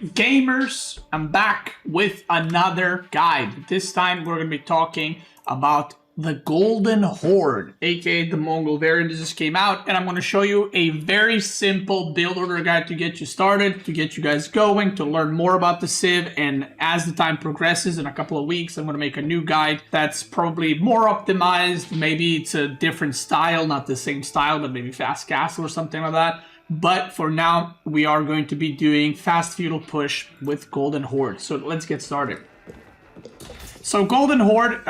Gamers, I'm back with another guide. This time we're going to be talking about the Golden Horde, aka the Mongol variant. This just came out, and I'm going to show you a very simple build order guide to get you started, to get you guys going, to learn more about the Civ. And as the time progresses, in a couple of weeks, I'm going to make a new guide that's probably more optimized. Maybe it's a different style, not the same style, but maybe Fast Castle or something like that. But for now, we are going to be doing Fast Feudal Push with Golden Horde. So let's get started. So Golden Horde,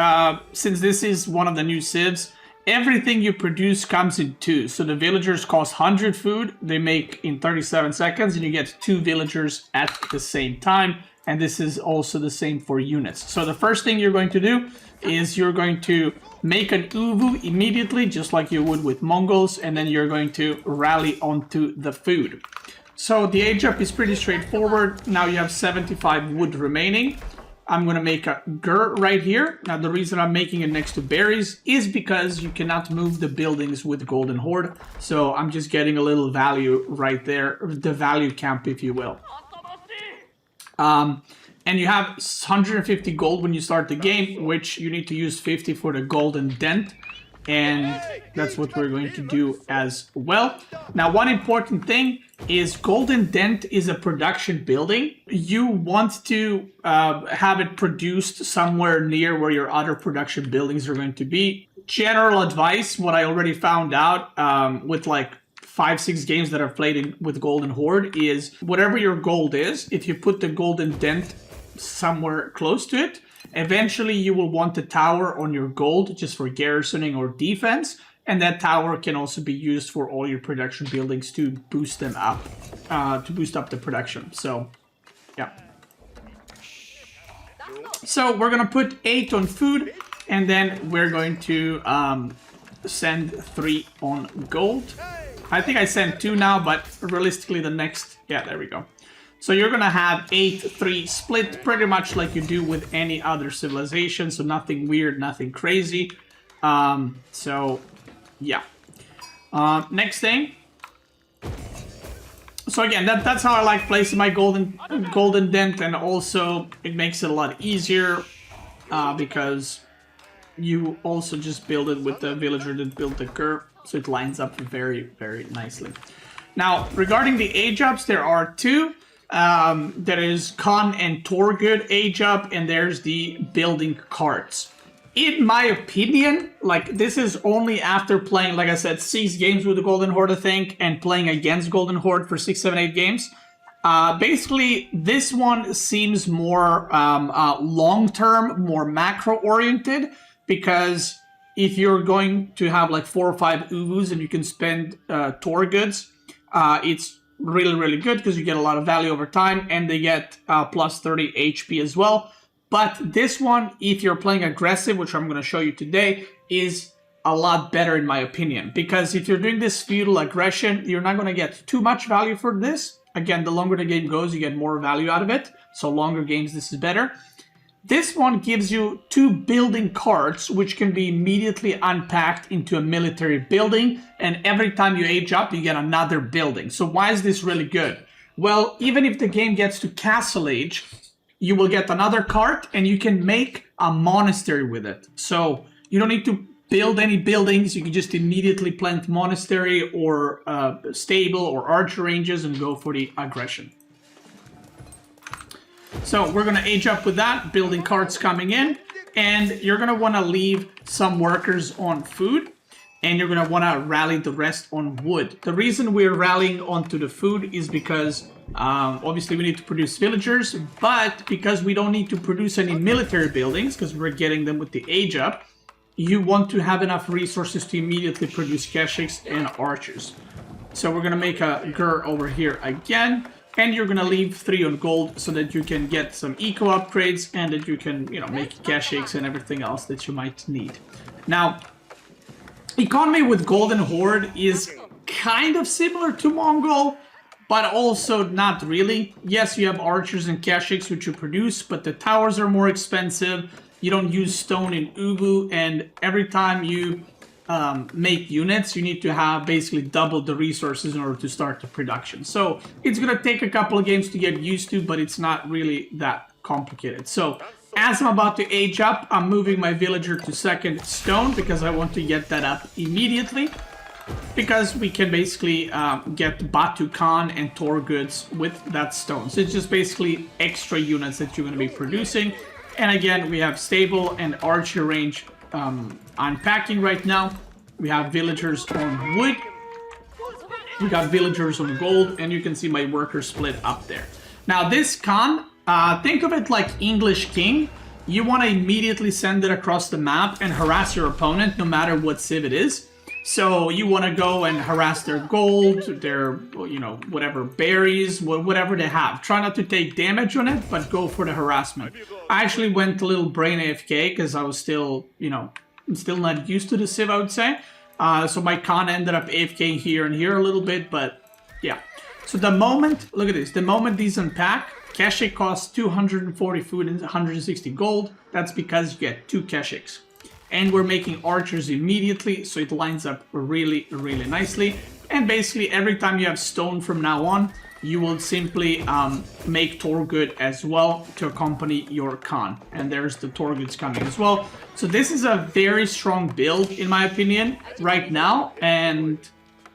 since this is one of the new civs, everything you produce comes in two. So the villagers cost 100 food, they make in 37 seconds, and you get 2 villagers at the same time. And this is also the same for units. So the first thing you're going to do is you're going to make an uvu immediately, just like you would with Mongols, and then you're going to rally onto the food. So the age up is pretty straightforward. Now you have 75 wood remaining. I'm going to make a gur right here. Now the reason I'm making it next to berries is because you cannot move the buildings with Golden Horde. So I'm just getting a little value right there, the value camp, if you will. And you have 150 gold when you start the game, which you need to use 50 for the golden dent. And that's what we're going to do as well. Now, one important thing is golden dent is a production building. You want to have it produced somewhere near where your other production buildings are going to be. General advice, what I already found out with like 5-6 games that I've played with Golden Horde, is whatever your gold is, if you put the golden dent somewhere close to it, eventually you will want a tower on your gold just for garrisoning or defense, and that tower can also be used for all your production buildings to boost them up, to boost up the production. So yeah, so we're gonna put 8 on food, and then we're going to send 3 on gold. I think I sent 2 now, but realistically the next, yeah, there we go. So you're going to have 8-3 split, pretty much like you do with any other civilization. So nothing weird, nothing crazy. So, yeah. Next thing. So again, that's how I like placing my golden dent. And also, it makes it a lot easier because you also just build it with the villager that built the curve. So it lines up very, very nicely. Now, regarding the age ups, there are 2. There is Khan and Torgood age up, and there's the building carts. In my opinion, like, this is only after playing, like I said, 6 games with the Golden Horde, I think, and playing against Golden Horde for 6, 7, 8 games. Basically, this one seems more long-term, more macro-oriented, because if you're going to have like 4 or 5 uvus and you can spend Torgoods, it's really, really good because you get a lot of value over time, and they get plus 30 HP as well. But this one, if you're playing aggressive, which I'm going to show you today, is a lot better in my opinion. Because if you're doing this feudal aggression, you're not going to get too much value for this. Again, the longer the game goes, you get more value out of it. So longer games, this is better. This one gives you 2 building carts, which can be immediately unpacked into a military building. And every time you age up, you get another building. So why is this really good? Well, even if the game gets to castle age, you will get another cart and you can make a monastery with it. So you don't need to build any buildings. You can just immediately plant monastery or stable or archer ranges and go for the aggression. So we're going to age up with that, building carts coming in, and you're going to want to leave some workers on food, and you're going to want to rally the rest on wood. The reason we're rallying onto the food is because obviously we need to produce villagers, but because we don't need to produce any military buildings, because we're getting them with the age up, you want to have enough resources to immediately produce keshiks and archers. So we're going to make a gur over here again. And you're going to leave 3 on gold so that you can get some eco upgrades and that you can, you know, make keshiks and everything else that you might need. Now, economy with Golden Horde is kind of similar to Mongol, but also not really. Yes, you have archers and keshiks which you produce, but the towers are more expensive. You don't use stone in Ubu, and every time you make units, you need to have basically double the resources in order to start the production. So it's gonna take a couple of games to get used to, but it's not really that complicated. So as I'm about to age up, I'm moving my villager to 2nd stone because I want to get that up immediately. Because we can basically get Batu Khan and Tor goods with that stone. So it's just basically extra units that you're going to be producing. And again, we have stable and archer range unpacking right now. We have villagers on wood. We got villagers on gold. And you can see my workers split up there. Now this Khan, think of it like English King. You want to immediately send it across the map and harass your opponent no matter what civ it is. So you want to go and harass their gold, their, you know, whatever, berries, whatever they have. Try not to take damage on it, but go for the harassment. I actually went a little brain AFK because I was still, you know, I'm still not used to the civ, I would say. So my Khan ended up AFK here and here a little bit, but yeah. So the moment, look at this, the moment these unpack, cache costs 240 food and 160 gold. That's because you get 2 caches. And we're making archers immediately, so it lines up really, really nicely. And basically, every time you have stone from now on, you will simply make Torgood as well to accompany your Khan. And there's the Torgoods coming as well. So this is a very strong build, in my opinion, right now. And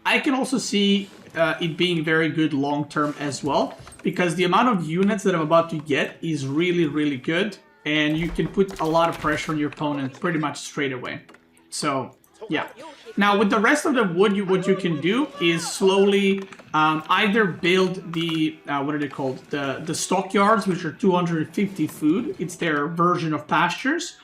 I can also see it being very good long-term as well. Because the amount of units that I'm about to get is really, really good. And you can put a lot of pressure on your opponent pretty much straight away. So, yeah. Now, with the rest of the wood, what you can do is slowly either build the, what are they called? The stockyards, which are 250 food. It's their version of pastures.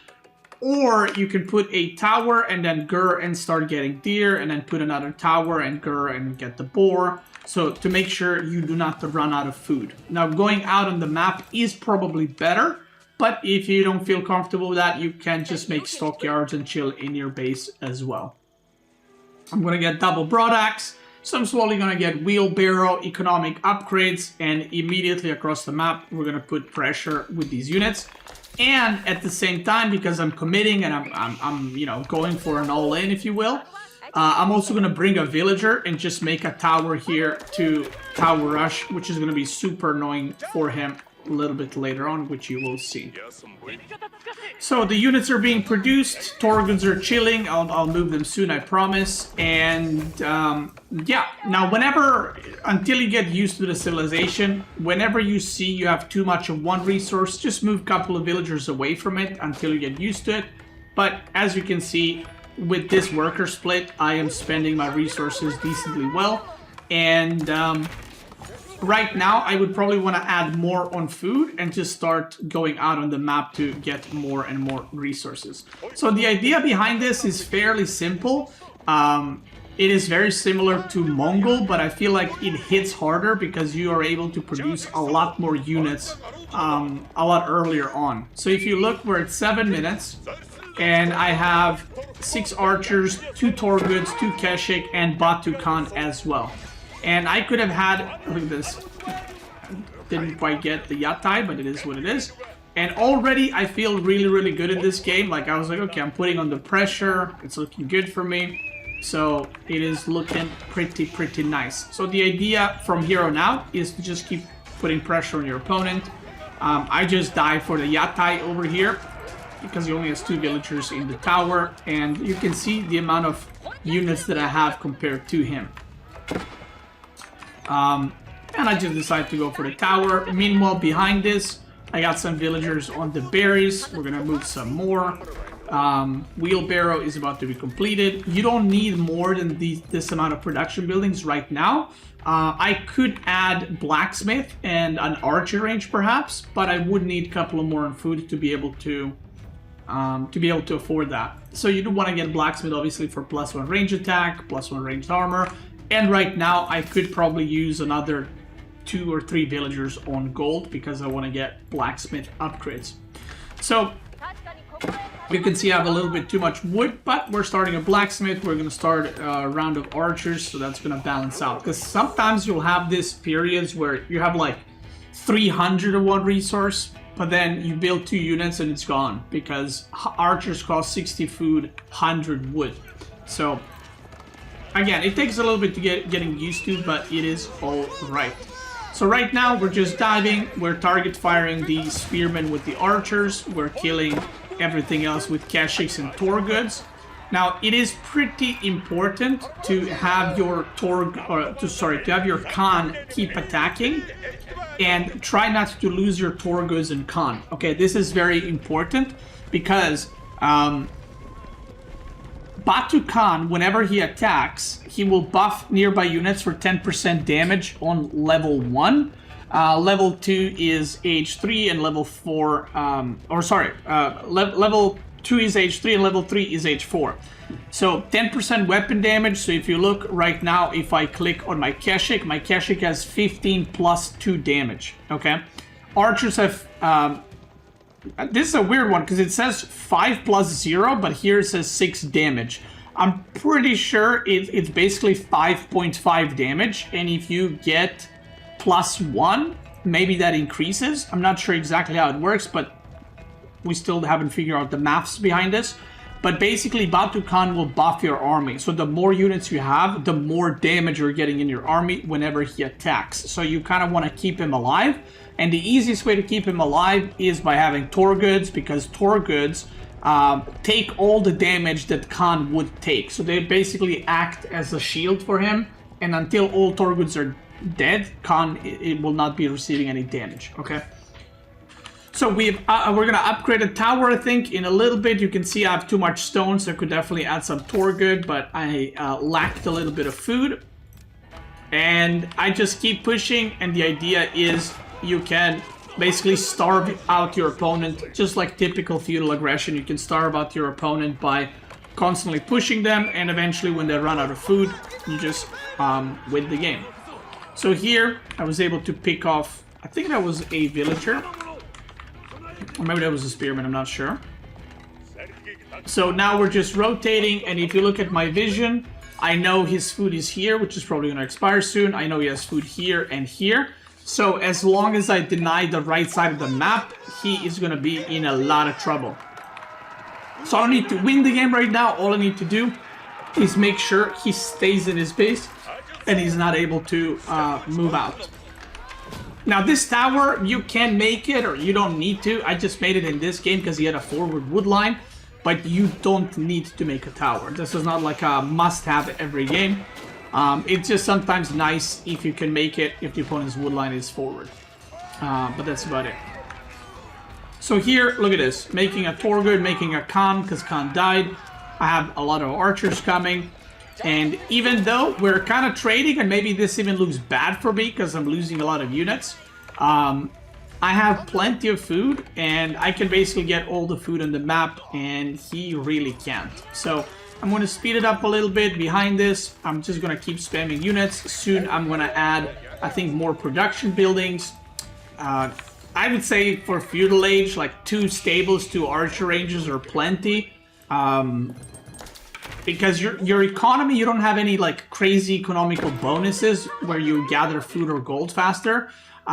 Or you can put a tower and then gur and start getting deer. And then put another tower and gur and get the boar. So, to make sure you do not run out of food. Now, going out on the map is probably better. But if you don't feel comfortable with that, you can just make stockyards and chill in your base as well. I'm going to get double broadaxe. So I'm slowly going to get wheelbarrow, economic upgrades. And immediately across the map, we're going to put pressure with these units. And at the same time, because I'm committing and I'm you know, going for an all-in, if you will. I'm also going to bring a villager and just make a tower here to tower rush, which is going to be super annoying for him a little bit later on, which you will see. So the units are being produced, Torgoods are chilling, I'll move them soon, I promise. And yeah, now until you get used to the civilization, whenever you see you have too much of one resource, just move a couple of villagers away from it until you get used to it. But as you can see, with this worker split, I am spending my resources decently well. And right now, I would probably want to add more on food and just start going out on the map to get more and more resources. So the idea behind this is fairly simple. It is very similar to Mongol, but I feel like it hits harder because you are able to produce a lot more units a lot earlier on. So if you look, we're at 7 minutes. And I have 6 archers, 2 Torgoods, 2 Keshik, and Batu Khan as well. And I could have had, look at this, didn't quite get the Yatai, but it is what it is. And already I feel really, really good in this game. Like I was like, okay, I'm putting on the pressure. It's looking good for me. So it is looking pretty nice. So the idea from here on out is to just keep putting pressure on your opponent. I just died for the Yatai over here because he only has 2 villagers in the tower. And you can see the amount of units that I have compared to him. And I just decided to go for the tower. Meanwhile, behind this, I got some villagers on the berries. We're gonna move some more. Wheelbarrow is about to be completed. You don't need more than this amount of production buildings right now. I could add blacksmith and an archer range perhaps, but I would need a couple of more on food to be able to afford that. So you do want to get blacksmith obviously for +1 range attack, +1 ranged armor. And right now, I could probably use another 2 or 3 villagers on gold because I want to get blacksmith upgrades. So, you can see I have a little bit too much wood, but we're starting a blacksmith. We're going to start a round of archers, so that's going to balance out. Because sometimes you'll have these periods where you have like 300 of one resource, but then you build 2 units and it's gone. Because archers cost 60 food, 100 wood. So again, it takes a little bit to getting used to, but it is all right. So right now we're just diving, we're target firing the spearmen with the archers, we're killing everything else with Keshiks and Tor goods. Now it is pretty important to have your to have your Khan keep attacking and try not to lose your Tor goods and Khan. Okay, this is very important because Batu Khan, whenever he attacks, he will buff nearby units for 10% damage on level 1. Level 2 is H3 and level 4, level 2 is H3 and level 3 is H4. So 10% weapon damage. So if you look right now, if I click on my Keshik has 15 plus 2 damage. Okay, archers have this is a weird one because it says 5 plus 0, but here it says 6 damage. I'm pretty sure it's basically 5.5 damage, and if you get plus 1, maybe that increases. I'm not sure exactly how it works, but we still haven't figured out the maths behind this. But basically, Batu Khan will buff your army. So the more units you have, the more damage you're getting in your army whenever he attacks. So you kind of want to keep him alive. And the easiest way to keep him alive is by having Tor goods, because Tor goods take all the damage that Khan would take. So they basically act as a shield for him. And until all Tor goods are dead, Khan it will not be receiving any damage. Okay. So we're gonna upgrade a tower, I think, in a little bit. You can see I have too much stone, so I could definitely add some Tor good, but I lacked a little bit of food. And I just keep pushing, and the idea is you can basically starve out your opponent, just like typical feudal aggression. You can starve out your opponent by constantly pushing them, and eventually when they run out of food, you just win the game. So here, I was able to pick off, I think that was a villager. Or maybe that was a spearman, I'm not sure. So now we're just rotating, and if you look at my vision, I know his food is here, which is probably going to expire soon. I know he has food here and here. So as long as I deny the right side of the map, he is going to be in a lot of trouble. So I don't need to win the game right now. All I need to do is make sure he stays in his base and he's not able to move out. Now this tower, you can make it or you don't need to. I just made it in this game because he had a forward wood line, but you don't need to make a tower. This is not like a must-have every game. It's just sometimes nice if you can make it if the opponent's wood line is forward. But that's about it. So here, look at this. Making a Torgood, making a Khan, because Khan died. I have a lot of archers coming. And even though we're kind of trading, and maybe this even looks bad for me because I'm losing a lot of units, I have plenty of food, and I can basically get all the food on the map, and he really can't. So I'm going to speed it up a little bit behind this. I'm just going to keep spamming units. Soon I'm going to add, I think, more production buildings. I would say for Feudal Age, like 2 stables, 2 archer ranges are plenty. Because your economy, you don't have any like crazy economical bonuses where you gather food or gold faster.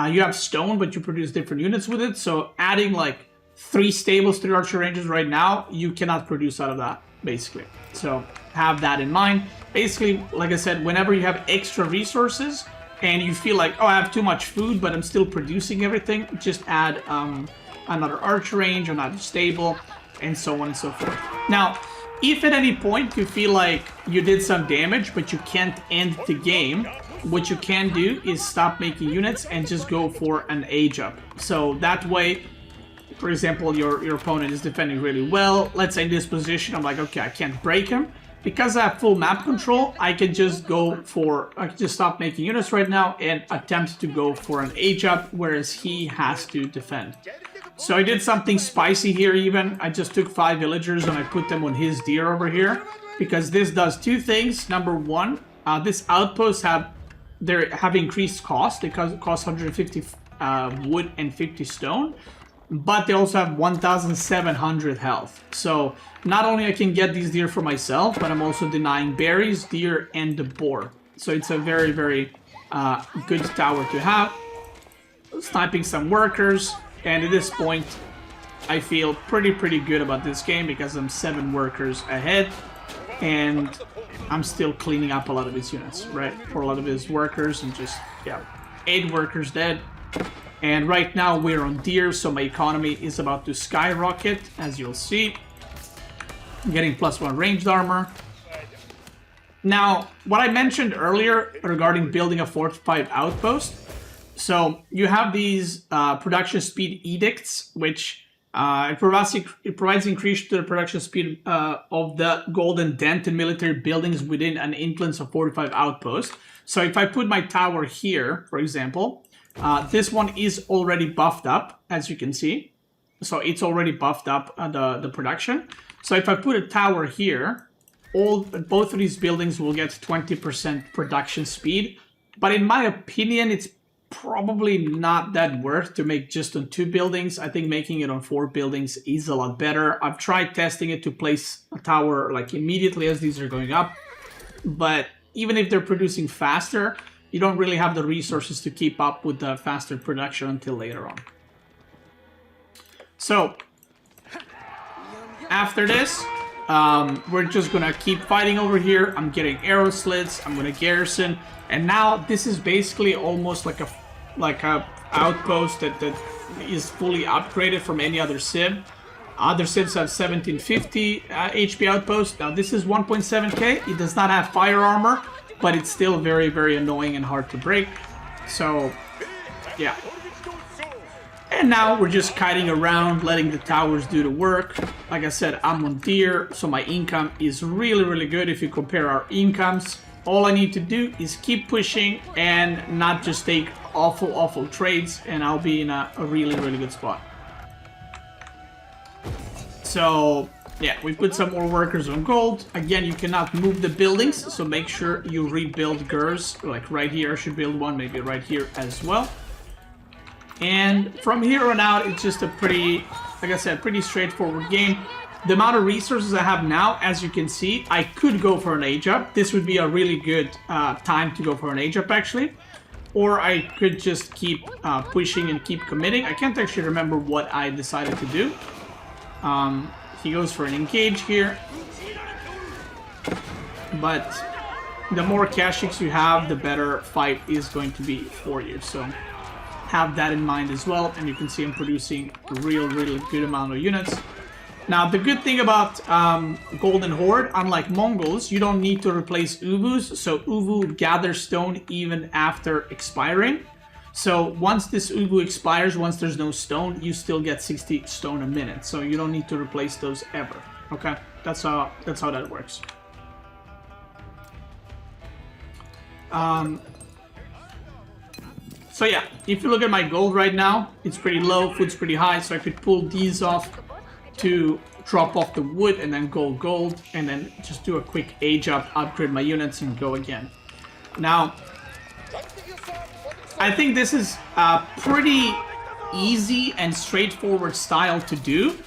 You have stone, but you produce different units with it. So adding like 3 stables, 3 archer ranges right now, you cannot produce out of that, basically. So have that in mind. Basically, like I said, whenever you have extra resources and you feel like, oh, I have too much food, but I'm still producing everything, just add another archer range, another stable, and so on and so forth. Now, if at any point you feel like you did some damage, but you can't end the game, what you can do is stop making units and just go for an age up. So that way, for example, your opponent is defending really well. Let's say in this position, I'm like, okay, I can't break him. Because I have full map control, I can just stop making units right now and attempt to go for an age up, whereas he has to defend. So I did something spicy here even. I just took 5 villagers and I put them on his deer over here. Because this does 2 things. Number 1, this outpost have increased cost. They cost 150 wood and 50 stone. But they also have 1,700 health. So not only I can get these deer for myself, but I'm also denying berries, deer, and the boar. So it's a very, very good tower to have. Sniping some workers. And at this point, I feel pretty good about this game because I'm 7 workers ahead. and I'm still cleaning up a lot of his units, right? For a lot of his workers, and just, yeah, 8 workers dead. And right now we're on deer, so my economy is about to skyrocket, as you'll see. I'm getting +1 ranged armor. Now, what I mentioned earlier regarding building a fortified outpost, so you have these production speed edicts, which it provides increase to the production speed of the golden dent in military buildings within an influence of fortified outpost. So if I put my tower here, for example, this one is already buffed up, as you can see. So it's already buffed up the production. So if I put a tower here, both of these buildings will get 20% production speed. But in my opinion, it's probably not that worth to make just on 2 buildings. I think making it on 4 buildings is a lot better. I've tried testing it to place a tower like immediately as these are going up, but even if they're producing faster, you don't really have the resources to keep up with the faster production until later on. So after this, we're just gonna keep fighting over here. I'm getting arrow slits, I'm gonna garrison, and now this is basically almost like a outpost that is fully upgraded from any other civ. Other civs have 1750 HP outpost. Now this is 1.7k. It does not have fire armor, but it's still very, very annoying and hard to break. So yeah. And now we're just kiting around, letting the towers do the work. Like I said, I'm on deer, so my income is really, really good if you compare our incomes. All I need to do is keep pushing and not just take awful trades, and I'll be in a really, really good spot. So yeah, we put some more workers on gold. Again, you cannot move the buildings, so make sure you rebuild GERs. Like right here, I should build one, maybe right here as well. And from here on out, it's just a pretty, like I said, pretty straightforward game. The amount of resources I have now, as you can see, I could go for an age up. This would be a really good time to go for an age up, actually. Or I could just keep pushing and keep committing. I can't actually remember what I decided to do. He goes for an engage here. But the more cashings you have, the better fight is going to be for you. So have that in mind as well. And you can see I'm producing a really good amount of units. Now, the good thing about Golden Horde, unlike Mongols, you don't need to replace Uvus. So Uvu gathers stone even after expiring. So once this Uvu expires, once there's no stone, you still get 60 stone a minute. So you don't need to replace those ever. Okay, that's how that works. So yeah, if you look at my gold right now, it's pretty low, food's pretty high, so I could pull these off to drop off the wood and then gold, and then just do a quick age up, upgrade my units, and go again. Now, I think this is a pretty easy and straightforward style to do.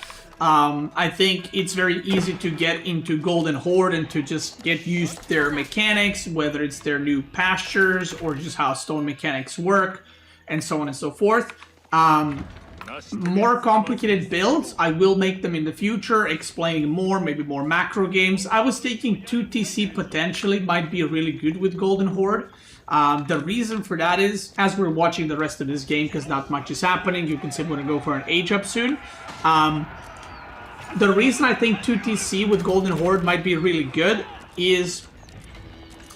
I think it's very easy to get into Golden Horde and to just get used to their mechanics, whether it's their new pastures or just how stone mechanics work, and so on and so forth. More complicated builds, I will make them in the future, explaining more, maybe more macro games. I was thinking 2TC potentially might be really good with Golden Horde. The reason for that is, as we're watching the rest of this game, because not much is happening, you can see I'm going to go for an age up soon. The reason I think 2TC with Golden Horde might be really good is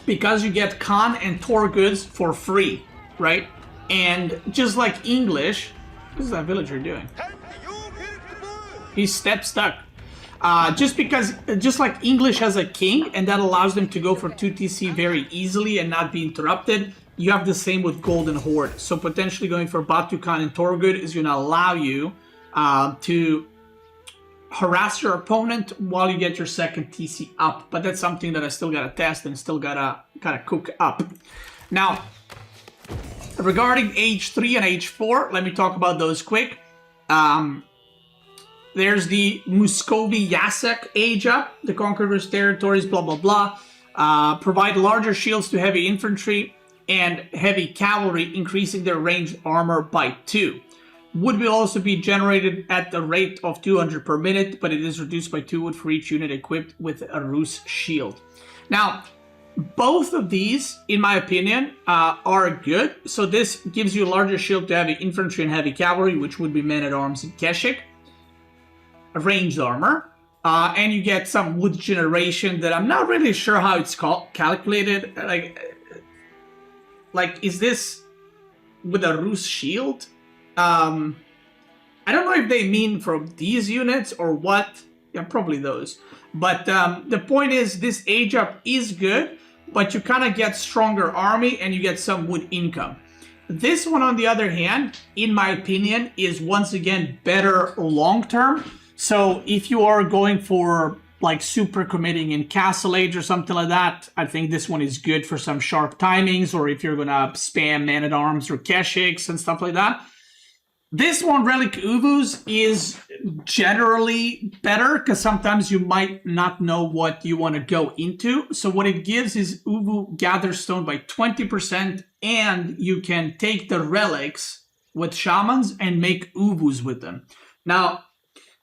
because you get Khan and Tor goods for free, right? And just like English, what is that villager doing? He's step stuck. Just like English has a king, and that allows them to go for 2TC very easily and not be interrupted, you have the same with Golden Horde. So potentially going for Batu Khan and Torgud is going to allow you to harass your opponent while you get your second TC up. But that's something that I still gotta test and still gotta cook up. Now, regarding Age 3 and Age 4, let me talk about those quick. There's the Muscovy Yasek age up, the Conqueror's territories, blah blah blah. Provide larger shields to heavy infantry and heavy cavalry, increasing their ranged armor by 2. Wood will also be generated at the rate of 200 per minute, but it is reduced by 2 wood for each unit equipped with a Rus shield. Now, both of these, in my opinion, are good. So this gives you a larger shield to heavy infantry and heavy cavalry, which would be men-at-arms and Keshik. Ranged armor. And you get some wood generation that I'm not really sure how it's calculated. Like, is this with a Rus shield? I don't know if they mean from these units or what. Yeah, probably those. But the point is, this age up is good, but you kind of get stronger army and you get some wood income. This one, on the other hand, in my opinion, is once again better long term. So if you are going for like super committing in Castle Age or something like that, I think this one is good for some sharp timings, or if you're gonna spam Man-at-Arms or Keshiks and stuff like that. This one, Relic Uvus, is generally better because sometimes you might not know what you want to go into. So what it gives is Uvu gather stone by 20%, and you can take the relics with shamans and make Uvus with them. Now,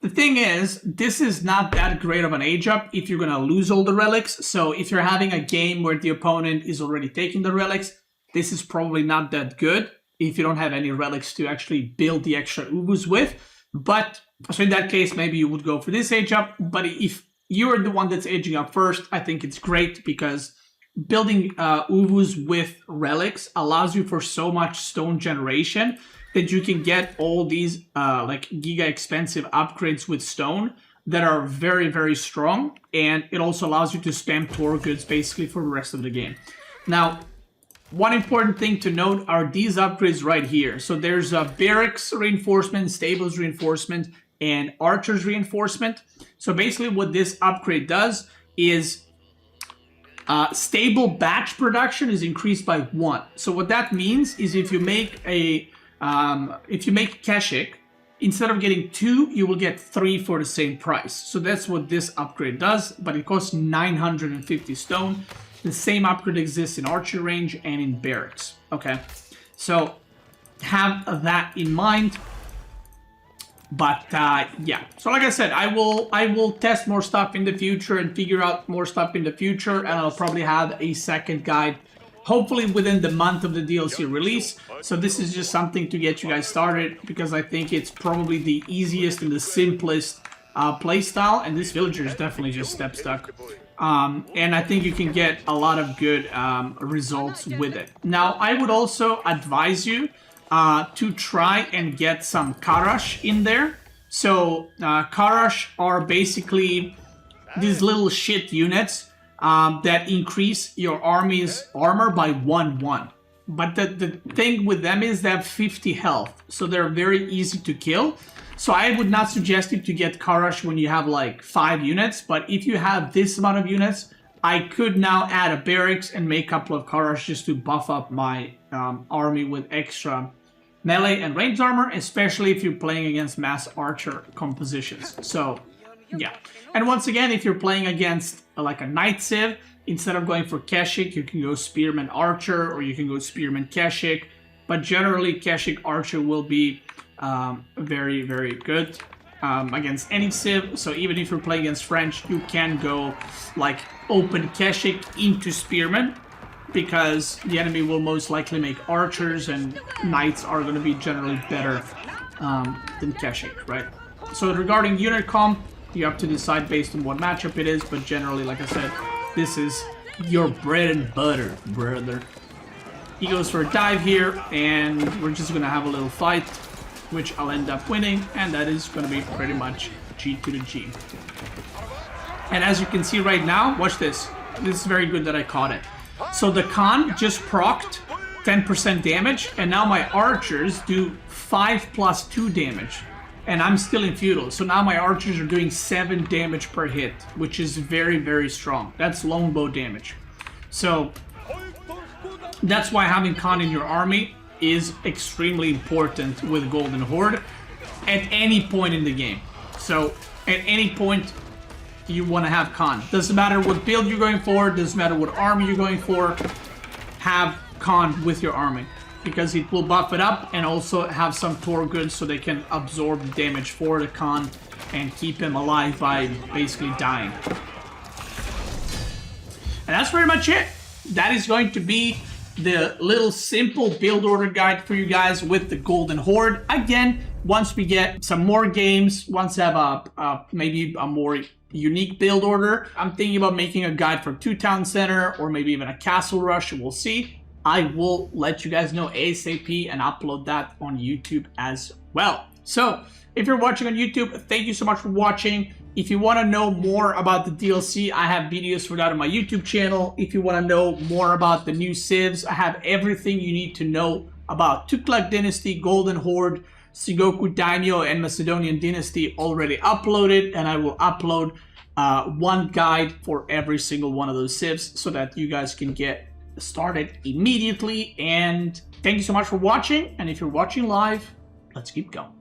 the thing is, this is not that great of an age up if you're going to lose all the relics. So if you're having a game where the opponent is already taking the relics, this is probably not that good if you don't have any relics to actually build the extra Uvus with. But, so in that case, maybe you would go for this age up. But if you're the one that's aging up first, I think it's great because building Uvus with relics allows you for so much stone generation that you can get all these like giga expensive upgrades with stone that are very, very strong. And it also allows you to spam Tor goods basically for the rest of the game. Now, one important thing to note are these upgrades right here. So there's a barracks reinforcement, stables reinforcement, and archers reinforcement. So basically what this upgrade does is stable batch production is increased by 1. So what that means is if you make a Keshik, instead of getting 2, you will get 3 for the same price. So that's what this upgrade does, but it costs 950 stone. The same upgrade exists in archer range and in barracks. Okay, so have that in mind. But yeah, so like I said, I will test more stuff in the future and figure out more stuff in the future, and I'll probably have a second guide, hopefully within the month of the DLC release. So this is just something to get you guys started because I think it's probably the easiest and the simplest playstyle, and this villager is definitely just step stuck. And I think you can get a lot of good results with it. Now, I would also advise you to try and get some Karash in there. So, Karash are basically these little shit units that increase your army's armor by 1/1. But the thing with them is they have 50 health, so they're very easy to kill. So I would not suggest you to get Karash when you have like 5 units, but if you have this amount of units, I could now add a barracks and make a couple of Karash just to buff up my army with extra melee and range armor, especially if you're playing against mass archer compositions. So yeah, and once again, if you're playing against like a Knight Civ, instead of going for Keshik, you can go Spearman Archer or you can go Spearman Keshik, but generally Keshik Archer will be very, very good against any Civ. So even if you're playing against French, you can go like open Keshik into Spearman because the enemy will most likely make archers and knights are going to be generally better than Keshik, right? So regarding unit comp, you have to decide based on what matchup it is, but generally, like I said, this is your bread and butter, brother. He goes for a dive here, and we're just going to have a little fight, which I'll end up winning, and that is going to be pretty much G to the G. And as you can see right now, watch this. This is very good that I caught it. So the Khan just procced 10% damage, and now my archers do 5+2 damage. And I'm still in Feudal, so now my archers are doing 7 damage per hit, which is very, very strong. That's longbow damage. So that's why having Khan in your army is extremely important with Golden Horde at any point in the game. So at any point you want to have Khan. Doesn't matter what build you're going for, doesn't matter what army you're going for, have Khan with your army. because it will buff it up and also have some Tor goods so they can absorb damage for the Khan and keep him alive by basically dying. And that's pretty much it. That is going to be the little simple build order guide for you guys with the Golden Horde. Again, once we get some more games, once I have maybe a more unique build order, I'm thinking about making a guide for 2 Town Center or maybe even a Castle Rush. We'll see. I will let you guys know ASAP and upload that on YouTube as well. So if you're watching on YouTube, thank you so much for watching. If you want to know more about the DLC, I have videos for that on my YouTube channel. If you want to know more about the new civs, I have everything you need to know about Tughlaq Dynasty, Golden Horde, Sengoku Daimyo, and Macedonian Dynasty already uploaded, and I will upload one guide for every single one of those civs so that you guys can get started immediately. And thank you so much for watching, and if you're watching live, let's keep going.